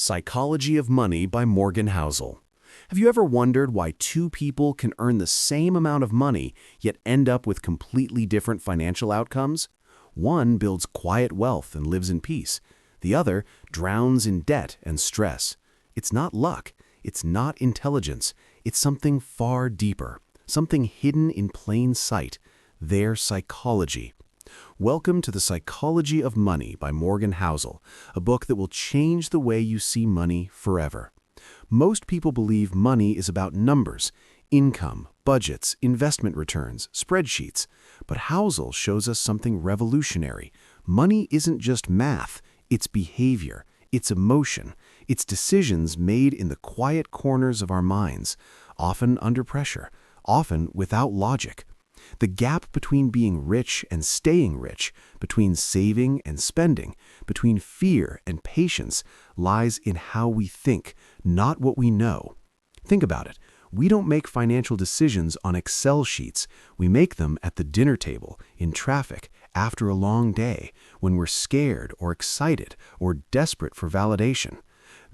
Psychology of Money by Morgan Housel. Have you ever wondered why two people can earn the same amount of money yet end up with completely different financial outcomes? One builds quiet wealth and lives in peace. The other drowns in debt and stress. It's not luck. It's not intelligence. It's something far deeper, something hidden in plain sight, their psychology. Welcome to The Psychology of Money by Morgan Housel, a book that will change the way you see money forever. Most people believe money is about numbers, income, budgets, investment returns, spreadsheets. But Housel shows us something revolutionary. Money isn't just math, it's behavior, it's emotion, it's decisions made in the quiet corners of our minds, often under pressure, often without logic. The gap between being rich and staying rich, between saving and spending, between fear and patience, lies in how we think, not what we know. Think about it. We don't make financial decisions on Excel sheets. We make them at the dinner table, in traffic, after a long day, when we're scared or excited or desperate for validation.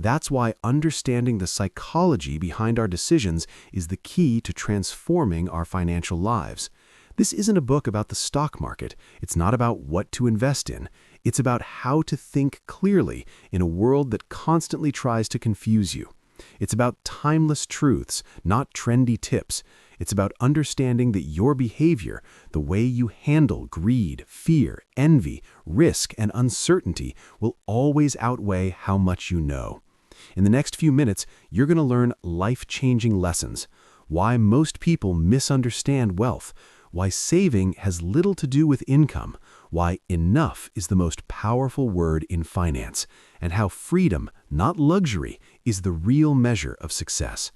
That's why understanding the psychology behind our decisions is the key to transforming our financial lives. This isn't a book about the stock market. It's not about what to invest in. It's about how to think clearly in a world that constantly tries to confuse you. It's about timeless truths, not trendy tips. It's about understanding that your behavior, the way you handle greed, fear, envy, risk, and uncertainty will always outweigh how much you know. In the next few minutes, you're going to learn life-changing lessons, why most people misunderstand wealth, why saving has little to do with income, why enough is the most powerful word in finance, and how freedom, not luxury, is the real measure of success.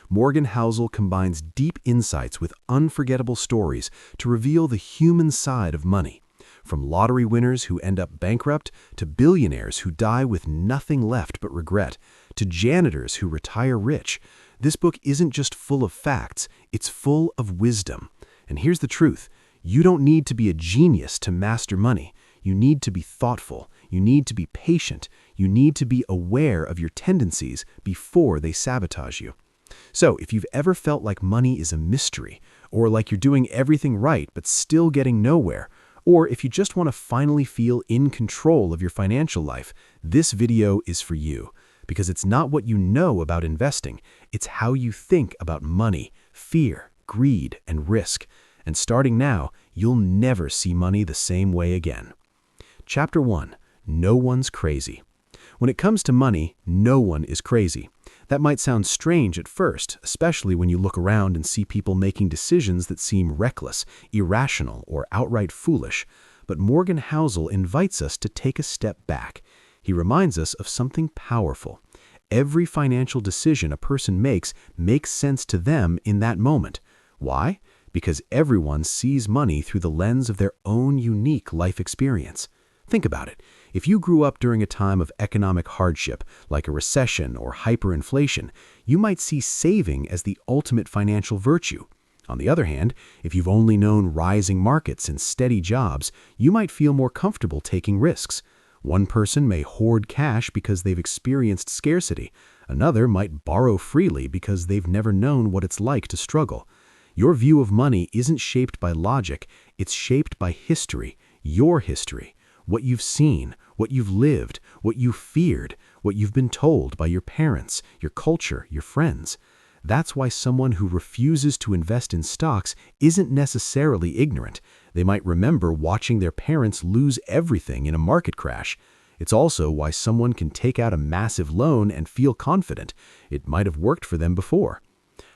Morgan Housel combines deep insights with unforgettable stories to reveal the human side of money. From lottery winners who end up bankrupt, to billionaires who die with nothing left but regret, to janitors who retire rich, this book isn't just full of facts, it's full of wisdom. And here's the truth. You don't need to be a genius to master money. You need to be thoughtful. You need to be patient. You need to be aware of your tendencies before they sabotage you. So, if you've ever felt like money is a mystery, or like you're doing everything right but still getting nowhere, or if you just want to finally feel in control of your financial life, this video is for you. Because it's not what you know about investing, it's how you think about money, fear, greed, and risk. And starting now, you'll never see money the same way again. Chapter 1. No one's crazy. When it comes to money, no one is crazy. That might sound strange at first, especially when you look around and see people making decisions that seem reckless, irrational, or outright foolish. But Morgan Housel invites us to take a step back. He reminds us of something powerful. Every financial decision a person makes sense to them in that moment. Why? Because everyone sees money through the lens of their own unique life experience. Think about it. If you grew up during a time of economic hardship, like a recession or hyperinflation, you might see saving as the ultimate financial virtue. On the other hand, if you've only known rising markets and steady jobs, you might feel more comfortable taking risks. One person may hoard cash because they've experienced scarcity. Another might borrow freely because they've never known what it's like to struggle. Your view of money isn't shaped by logic, it's shaped by history, your history, what you've seen, what you've lived, what you feared, what you've been told by your parents, your culture, your friends. That's why someone who refuses to invest in stocks isn't necessarily ignorant. They might remember watching their parents lose everything in a market crash. It's also why someone can take out a massive loan and feel confident. It might have worked for them before.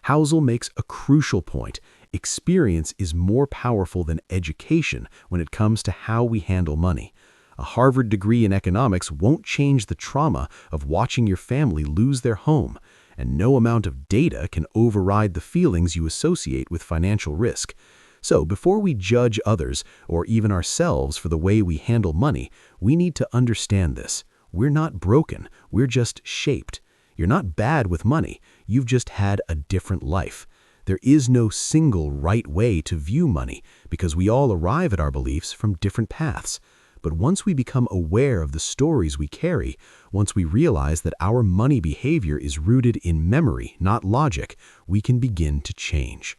Housel makes a crucial point. Experience is more powerful than education when it comes to how we handle money. A Harvard degree in economics won't change the trauma of watching your family lose their home, and no amount of data can override the feelings you associate with financial risk. So before we judge others, or even ourselves for the way we handle money, we need to understand this. We're not broken, we're just shaped. You're not bad with money, you've just had a different life. There is no single right way to view money because we all arrive at our beliefs from different paths. But once we become aware of the stories we carry, once we realize that our money behavior is rooted in memory, not logic, we can begin to change.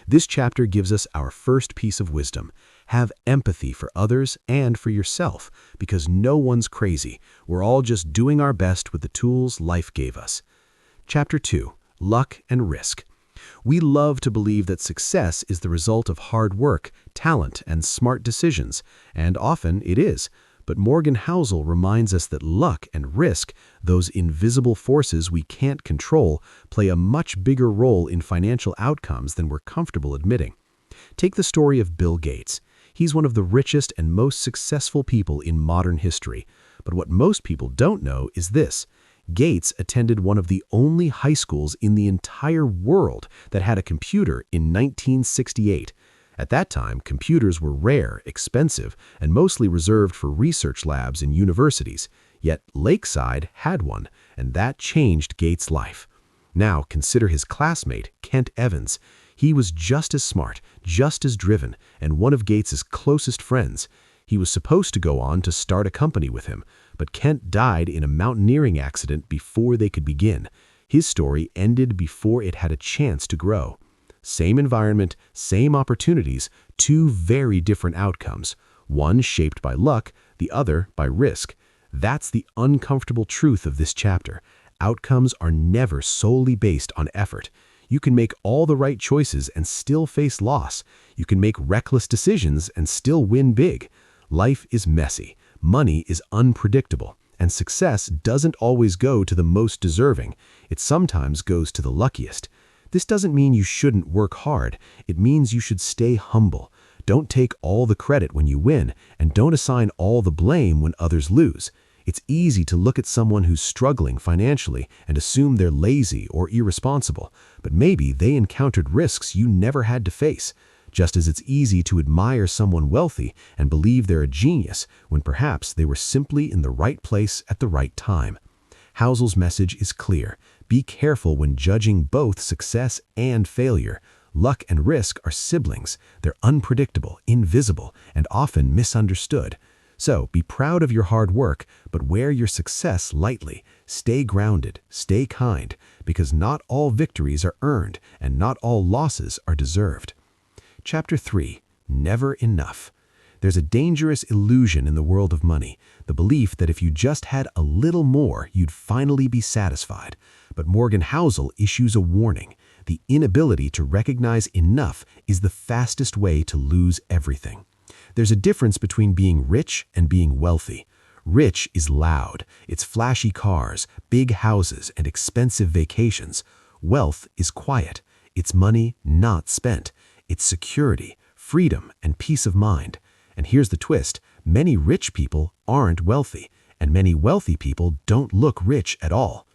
This chapter gives us our first piece of wisdom. Have empathy for others and for yourself, because no one's crazy. We're all just doing our best with the tools life gave us. Chapter 2. Luck and Risk. We love to believe that success is the result of hard work, talent, and smart decisions, and often it is. But Morgan Housel reminds us that luck and risk, those invisible forces we can't control, play a much bigger role in financial outcomes than we're comfortable admitting. Take the story of Bill Gates. He's one of the richest and most successful people in modern history. But what most people don't know is this. Gates attended one of the only high schools in the entire world that had a computer in 1968. At that time, computers were rare, expensive, and mostly reserved for research labs in universities. Yet Lakeside had one, and that changed Gates' life. Now consider his classmate, Kent Evans. He was just as smart, just as driven, and one of Gates's closest friends. He was supposed to go on to start a company with him, but Kent died in a mountaineering accident before they could begin. His story ended before it had a chance to grow. Same environment, same opportunities, two very different outcomes. One shaped by luck, the other by risk. That's the uncomfortable truth of this chapter. Outcomes are never solely based on effort. You can make all the right choices and still face loss. You can make reckless decisions and still win big. Life is messy, money is unpredictable, and success doesn't always go to the most deserving. It sometimes goes to the luckiest. This doesn't mean you shouldn't work hard. It means you should stay humble. Don't take all the credit when you win, and don't assign all the blame when others lose. It's easy to look at someone who's struggling financially and assume they're lazy or irresponsible, but maybe they encountered risks you never had to face. Just as it's easy to admire someone wealthy and believe they're a genius when perhaps they were simply in the right place at the right time. Housel's message is clear. Be careful when judging both success and failure. Luck and risk are siblings. They're unpredictable, invisible, and often misunderstood. So be proud of your hard work, but wear your success lightly. Stay grounded, stay kind, because not all victories are earned and not all losses are deserved. Chapter 3. Never Enough. There's a dangerous illusion in the world of money, the belief that if you just had a little more, you'd finally be satisfied. But Morgan Housel issues a warning. The inability to recognize enough is the fastest way to lose everything. There's a difference between being rich and being wealthy. Rich is loud. It's flashy cars, big houses, and expensive vacations. Wealth is quiet. It's money not spent. It's security, freedom, and peace of mind. And here's the twist. Many rich people aren't wealthy, and many wealthy people don't look rich at all.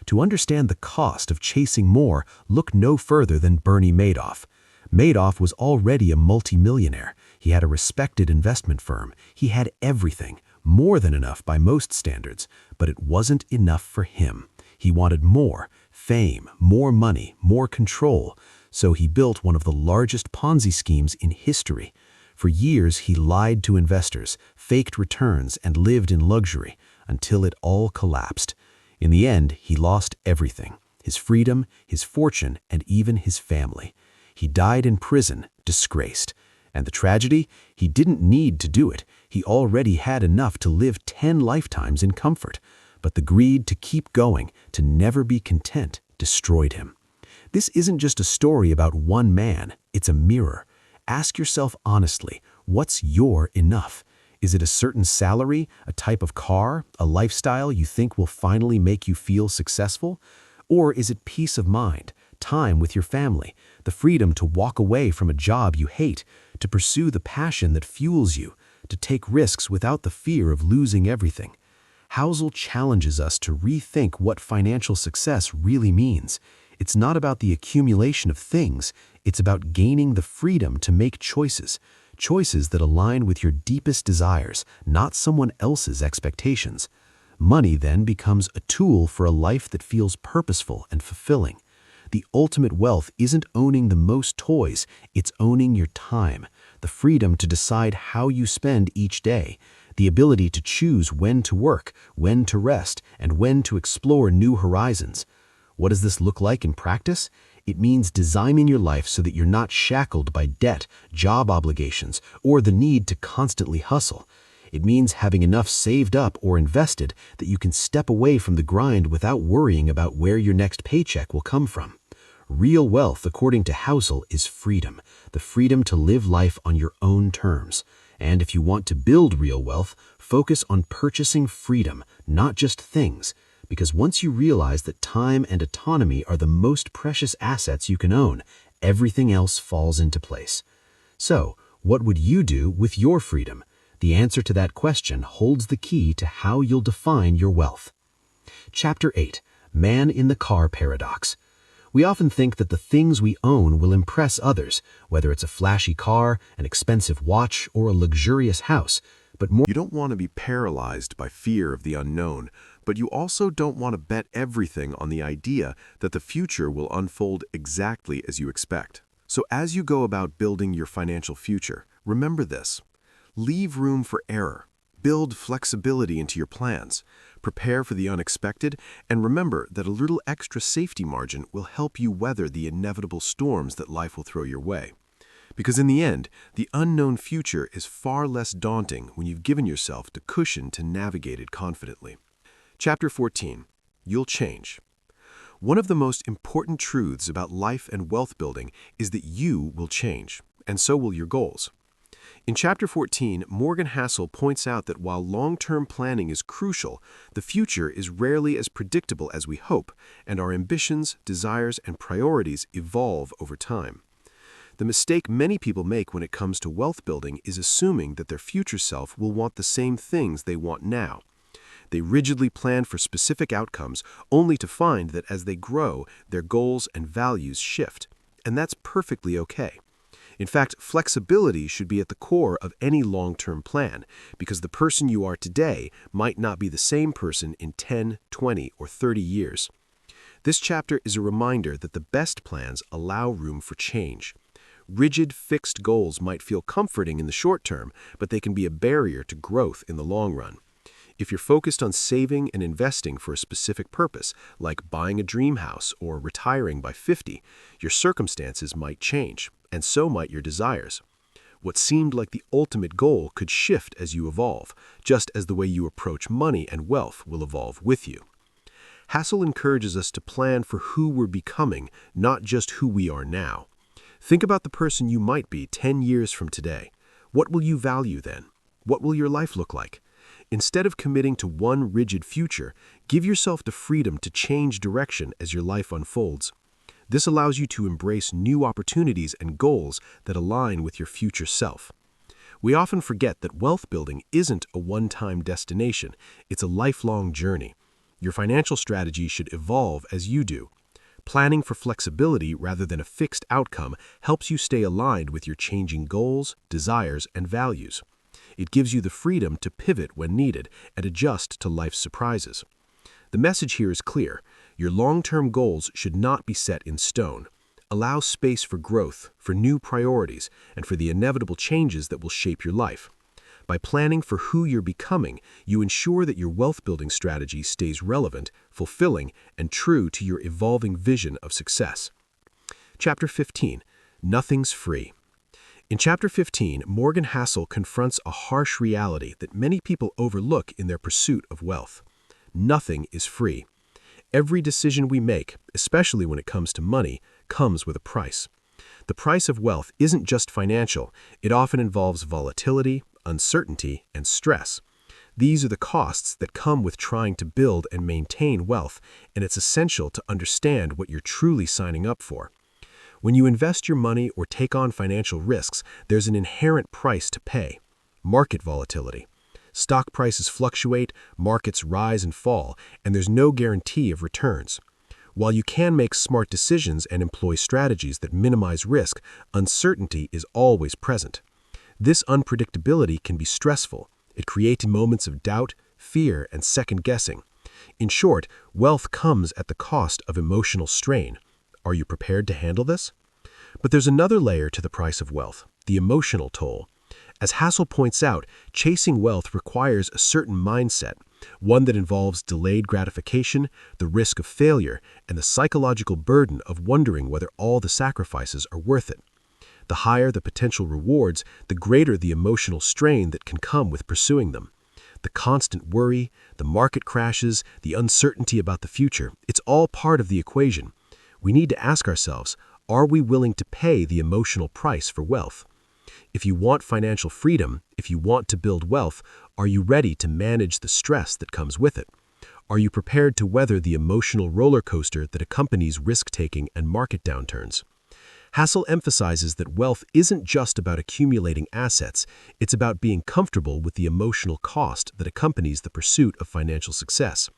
To understand the cost of chasing more, look no further than Bernie Madoff. Madoff was already a multimillionaire. He had a respected investment firm. He had everything, more than enough by most standards, but it wasn't enough for him. He wanted more, fame, more money, more control. So he built one of the largest Ponzi schemes in history. For years, he lied to investors, faked returns, and lived in luxury until it all collapsed. In the end, he lost everything: his freedom, his fortune, and even his family. He died in prison, disgraced. And the tragedy? He didn't need to do it. He already had enough to live 10 lifetimes in comfort. But the greed to keep going, to never be content, destroyed him. This isn't just a story about one man, it's a mirror. Ask yourself honestly, what's your enough? Is it a certain salary, a type of car, a lifestyle you think will finally make you feel successful? Or is it peace of mind, time with your family, the freedom to walk away from a job you hate, to pursue the passion that fuels you, to take risks without the fear of losing everything? Housel challenges us to rethink what financial success really means. It's not about the accumulation of things, it's about gaining the freedom to make choices. Choices that align with your deepest desires, not someone else's expectations. Money then becomes a tool for a life that feels purposeful and fulfilling. The ultimate wealth isn't owning the most toys, it's owning your time, the freedom to decide how you spend each day. the ability to choose when to work, when to rest, and when to explore new horizons. What does this look like in practice? It means designing your life so that you're not shackled by debt, job obligations, or the need to constantly hustle. It means having enough saved up or invested that you can step away from the grind without worrying about where your next paycheck will come from. Real wealth, according to Housel, is freedom, the freedom to live life on your own terms. And if you want to build real wealth, focus on purchasing freedom, not just things. Because once you realize that time and autonomy are the most precious assets you can own, everything else falls into place. So, what would you do with your freedom? The answer to that question holds the key to how you'll define your wealth. Chapter 8. Man in the Car Paradox. We often think that the things we own will impress others, whether it's a flashy car, an expensive watch, or a luxurious house. But more, You don't want to be paralyzed by fear of the unknown, but you also don't want to bet everything on the idea that the future will unfold exactly as you expect. So as you go about building your financial future, remember this. Leave room for error. Build flexibility into your plans. Prepare for the unexpected, and remember that a little extra safety margin will help you weather the inevitable storms that life will throw your way. Because in the end, the unknown future is far less daunting when you've given yourself the cushion to navigate it confidently. Chapter 14. You'll change. One of the most important truths about life and wealth building is that you will change, and so will your goals. In Chapter 14, Morgan Housel points out that while long-term planning is crucial, the future is rarely as predictable as we hope, and our ambitions, desires, and priorities evolve over time. The mistake many people make when it comes to wealth building is assuming that their future self will want the same things they want now. They rigidly plan for specific outcomes, only to find that as they grow, their goals and values shift. And that's perfectly okay. In fact, flexibility should be at the core of any long-term plan, because the person you are today might not be the same person in 10, 20, or 30 years. This chapter is a reminder that the best plans allow room for change. Rigid, fixed goals might feel comforting in the short term, but they can be a barrier to growth in the long run. If you're focused on saving and investing for a specific purpose, like buying a dream house or retiring by 50, your circumstances might change, and so might your desires. What seemed like the ultimate goal could shift as you evolve, just as the way you approach money and wealth will evolve with you. Housel encourages us to plan for who we're becoming, not just who we are now. Think about the person you might be 10 years from today. What will you value then? What will your life look like? Instead of committing to one rigid future, give yourself the freedom to change direction as your life unfolds. This allows you to embrace new opportunities and goals that align with your future self. We often forget that wealth building isn't a one-time destination, it's a lifelong journey. Your financial strategy should evolve as you do. Planning for flexibility rather than a fixed outcome helps you stay aligned with your changing goals, desires, and values. It gives you the freedom to pivot when needed and adjust to life's surprises. The message here is clear. Your long-term goals should not be set in stone. Allow space for growth, for new priorities, and for the inevitable changes that will shape your life. By planning for who you're becoming, you ensure that your wealth-building strategy stays relevant, fulfilling, and true to your evolving vision of success. Chapter 15. Nothing's free. In Chapter 15, Morgan Housel confronts a harsh reality that many people overlook in their pursuit of wealth. Nothing is free. Every decision we make, especially when it comes to money, comes with a price. The price of wealth isn't just financial, it often involves volatility, uncertainty, and stress. These are the costs that come with trying to build and maintain wealth, and it's essential to understand what you're truly signing up for. When you invest your money or take on financial risks, there's an inherent price to pay: market volatility. Stock prices fluctuate, markets rise and fall, and there's no guarantee of returns. While you can make smart decisions and employ strategies that minimize risk, uncertainty is always present. This unpredictability can be stressful. It creates moments of doubt, fear, and second-guessing. In short, wealth comes at the cost of emotional strain. Are you prepared to handle this? But there's another layer to the price of wealth: the emotional toll. As Hassel points out, chasing wealth requires a certain mindset, one that involves delayed gratification, the risk of failure, and the psychological burden of wondering whether all the sacrifices are worth it. The higher the potential rewards, the greater the emotional strain that can come with pursuing them. The constant worry, the market crashes, the uncertainty about the future, it's all part of the equation. We need to ask ourselves, are we willing to pay the emotional price for wealth? If you want financial freedom, if you want to build wealth, are you ready to manage the stress that comes with it? Are you prepared to weather the emotional roller coaster that accompanies risk-taking and market downturns? Hassel emphasizes that wealth isn't just about accumulating assets, it's about being comfortable with the emotional cost that accompanies the pursuit of financial success.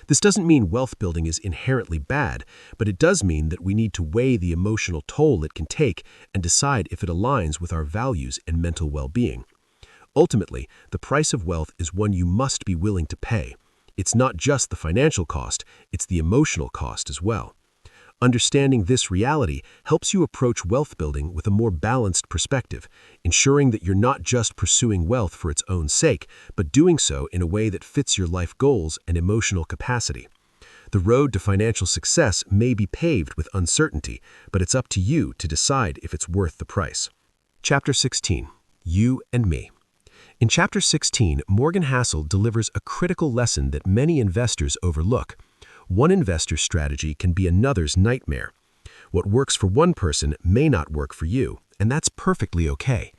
This doesn't mean wealth building is inherently bad, but it does mean that we need to weigh the emotional toll it can take and decide if it aligns with our values and mental well-being. Ultimately, the price of wealth is one you must be willing to pay. It's not just the financial cost, it's the emotional cost as well. Understanding this reality helps you approach wealth building with a more balanced perspective, ensuring that you're not just pursuing wealth for its own sake, but doing so in a way that fits your life goals and emotional capacity. The road to financial success may be paved with uncertainty, but it's up to you to decide if it's worth the price. Chapter 16. You and Me. In Chapter 16, Morgan Housel delivers a critical lesson that many investors overlook. One investor's strategy can be another's nightmare. What works for one person may not work for you, and that's perfectly okay.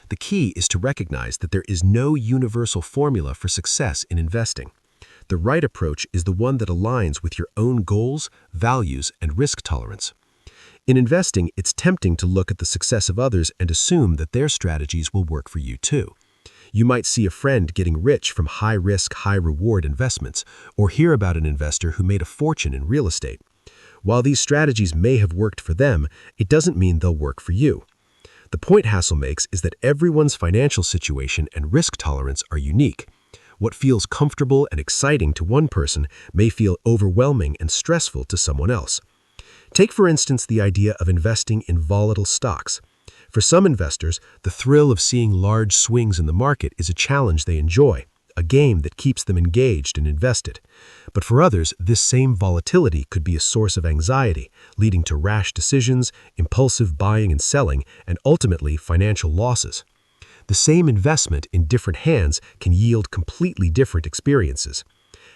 The key is to recognize that there is no universal formula for success in investing. The right approach is the one that aligns with your own goals, values, and risk tolerance. In investing, it's tempting to look at the success of others and assume that their strategies will work for you too. You might see a friend getting rich from high-risk, high-reward investments, or hear about an investor who made a fortune in real estate. While these strategies may have worked for them, it doesn't mean they'll work for you. The point Hassel makes is that everyone's financial situation and risk tolerance are unique. What feels comfortable and exciting to one person may feel overwhelming and stressful to someone else. Take, for instance, the idea of investing in volatile stocks. For some investors, the thrill of seeing large swings in the market is a challenge they enjoy, a game that keeps them engaged and invested. But for others, this same volatility could be a source of anxiety, leading to rash decisions, impulsive buying and selling, and ultimately financial losses. The same investment in different hands can yield completely different experiences.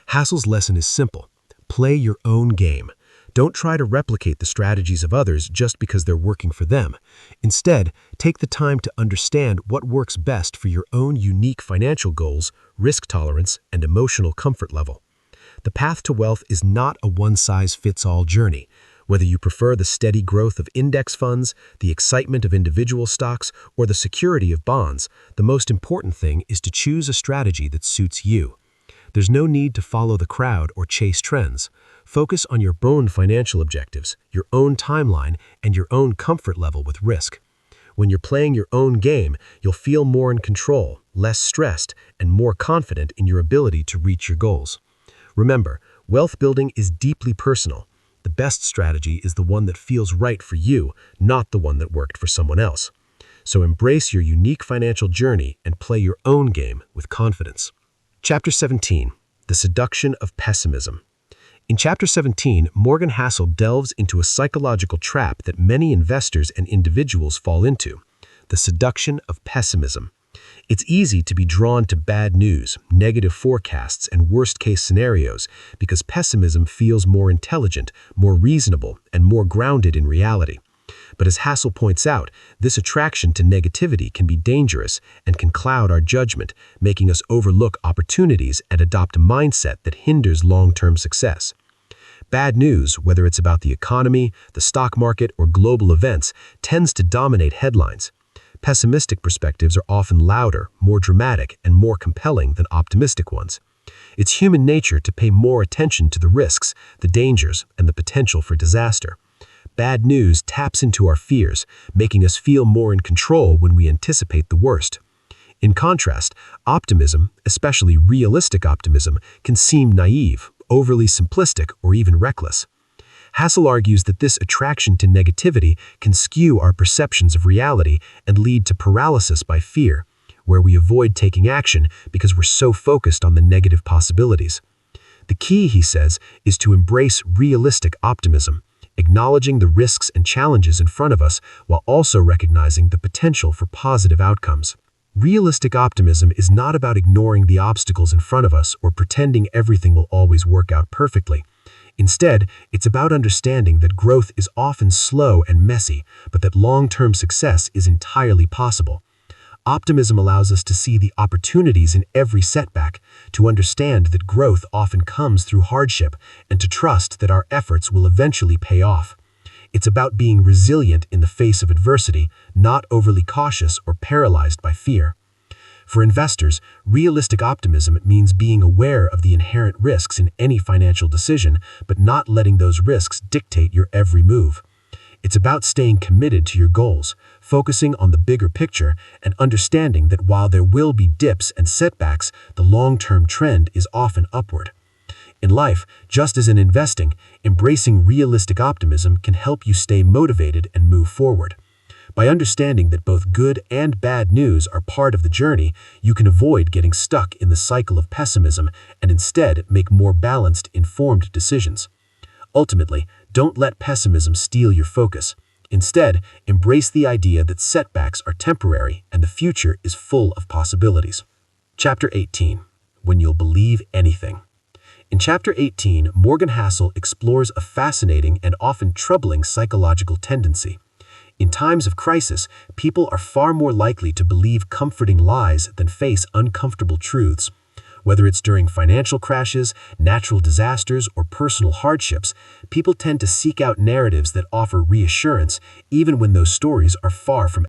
Hassel's lesson is simple. Play your own game. Don't try to replicate the strategies of others just because they're working for them. Instead, take the time to understand what works best for your own unique financial goals, risk tolerance, and emotional comfort level. The path to wealth is not a one-size-fits-all journey. Whether you prefer the steady growth of index funds, the excitement of individual stocks, or the security of bonds, the most important thing is to choose a strategy that suits you. There's no need to follow the crowd or chase trends. Focus on your own financial objectives, your own timeline, and your own comfort level with risk. When you're playing your own game, you'll feel more in control, less stressed, and more confident in your ability to reach your goals. Remember, wealth building is deeply personal. The best strategy is the one that feels right for you, not the one that worked for someone else. So embrace your unique financial journey and play your own game with confidence. Chapter 17. The Seduction of Pessimism. In Chapter 17, Morgan Housel delves into a psychological trap that many investors and individuals fall into: the seduction of pessimism. It's easy to be drawn to bad news, negative forecasts, and worst-case scenarios because pessimism feels more intelligent, more reasonable, and more grounded in reality. But as Housel points out, this attraction to negativity can be dangerous and can cloud our judgment, making us overlook opportunities and adopt a mindset that hinders long-term success. Bad news, whether it's about the economy, the stock market, or global events, tends to dominate headlines. Pessimistic perspectives are often louder, more dramatic, and more compelling than optimistic ones. It's human nature to pay more attention to the risks, the dangers, and the potential for disaster. Bad news taps into our fears, making us feel more in control when we anticipate the worst. In contrast, optimism, especially realistic optimism, can seem naive, overly simplistic, or even reckless. Housel argues that this attraction to negativity can skew our perceptions of reality and lead to paralysis by fear, where we avoid taking action because we're so focused on the negative possibilities. The key, he says, is to embrace realistic optimism, acknowledging the risks and challenges in front of us while also recognizing the potential for positive outcomes. Realistic optimism is not about ignoring the obstacles in front of us or pretending everything will always work out perfectly. Instead, it's about understanding that growth is often slow and messy, but that long-term success is entirely possible. Optimism allows us to see the opportunities in every setback, to understand that growth often comes through hardship, and to trust that our efforts will eventually pay off. It's about being resilient in the face of adversity, not overly cautious or paralyzed by fear. For investors, realistic optimism means being aware of the inherent risks in any financial decision, but not letting those risks dictate your every move. It's about staying committed to your goals, focusing on the bigger picture, and understanding that while there will be dips and setbacks, the long-term trend is often upward. In life, just as in investing, embracing realistic optimism can help you stay motivated and move forward. By understanding that both good and bad news are part of the journey, you can avoid getting stuck in the cycle of pessimism and instead make more balanced, informed decisions. Ultimately, don't let pessimism steal your focus. Instead, embrace the idea that setbacks are temporary and the future is full of possibilities. Chapter 18. When You'll Believe Anything. In Chapter 18, Morgan Housel explores a fascinating and often troubling psychological tendency. In times of crisis, people are far more likely to believe comforting lies than face uncomfortable truths. Whether it's during financial crashes, natural disasters, or personal hardships, people tend to seek out narratives that offer reassurance, even when those stories are far from